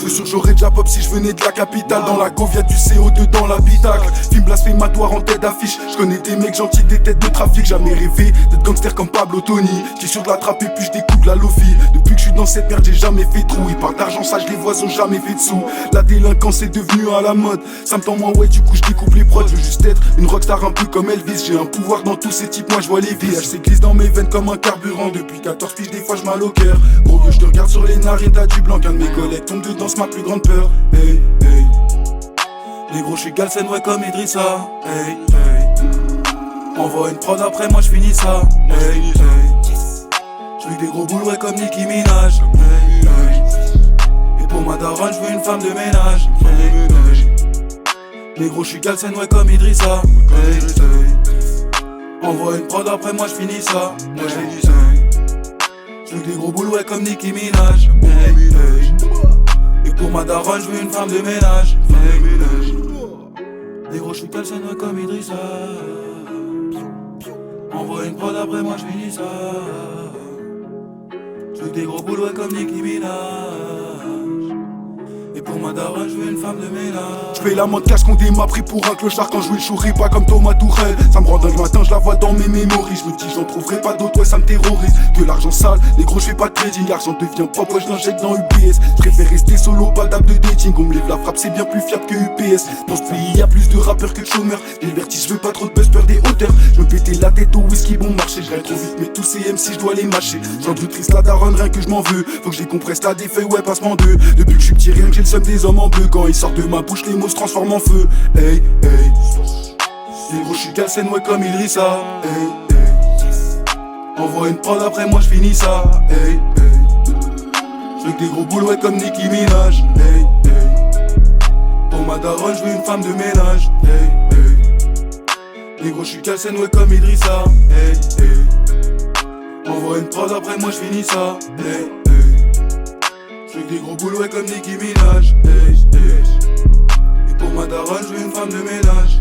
veux sûr j'aurais déjà pop si je venais de la capitale. Dans la gauve y'a du CO2 dans l'habitacle. Film blasphématoire en tête d'affiche. Je connais des mecs gentils, des têtes de trafic. Jamais rêvé d'être gangster comme Pablo Tony. Qui est sûr de l'attraper puis je découpe la lofi. Depuis que je suis dans cette merde j'ai jamais fait trou. Ils parlent d'argent ça je les vois ont jamais fait de sous. La délinquance est devenue à la mode. Ça me tend moins ouais du coup je découpe les prods. Je veux juste être une rockstar un peu comme Elvis. J'ai un pouvoir dans tous ces types, moi je vois les vies. HC glisse dans mes veines comme un carburant. Depuis 14 piges des fois je mal au cœur. Gros que je te regarde sur les narines t'as du blanc. Qu'un de mes collègues tombe dedans c'est ma plus grande peur. Hey hey. Les gros je suis Galsen ouais comme Idrissa. Hey hey. Envoie une prod après moi je finis ça. Hey hey. Je veux des gros boules ouais comme Nicki Minaj. Hey hey. Et pour ma daronne je veux une femme de ménage. Hey hey. Les gros je suis Galsen ouais comme Idrissa. Hey hey. Envoie une prod après moi je finis ça. Hey hey. Je veux des gros boules ouais comme Nicki Minaj. Hey hey. Et pour ma daronne je veux une femme de ménage. Hey hey. Les gros je suis Galsen ouais comme Idrissa. Envoie une prod après moi je finis ça. Je veux des gros boules ouais comme Nicki Minaj. Et pour ma daronne, je veux une femme de ménage. Je paye la montre cash qu'on m'a pris pour un clochard quand je joue le chouris, pas comme Thomas Tourelle. Ça me rend dingue le matin, je la vois dans mes mémories. Je me dis j'en trouverai pas d'autres, ouais ça me terrorise. Que l'argent sale, les gros je fais pas de trading. L'argent devient propre, ouais je l'injecte dans UPS. Je préfère rester solo, pas d'app de dating. On me lève la frappe, c'est bien plus fiable que UPS. Dans ce pays y'a plus de rappeurs que de chômeurs. J'ai le vertige, je veux pas trop de buzz, peur des hauteurs. Je me pétais la tête au whisky, bon marché. Je trop vite, mais tous ces MC je dois les mâcher. J'en doute triste la daronne, rien que je m'en veux. Faut que je décompresse la défeuille, ouais passement deux. Depuis que je suis petit, rien que j'ai le seum des hommes en bleu. Quand ils sortent de ma bouche, les mots se transforment en feu. Hey, hey. Les gros, je suis Galsen, ouais, comme Idrissa. Hey, hey. Envoie une prod, après moi, je finis ça. Hey, hey. Je veux que des gros boules, ouais, comme Nicki Minaj. Hey, hey. Pour ma daronne, je veux une femme de ménage. Hey, hey. Les gros, je suis Galsen, ouais, comme Idrissa. Hey, hey. Envoie une prod, après moi, je finis ça. Hey, hey. Je veux des gros boules, ouais, comme Nicki Minaj. Hey, hey. Et pour ma daronne, je veux une femme de ménage.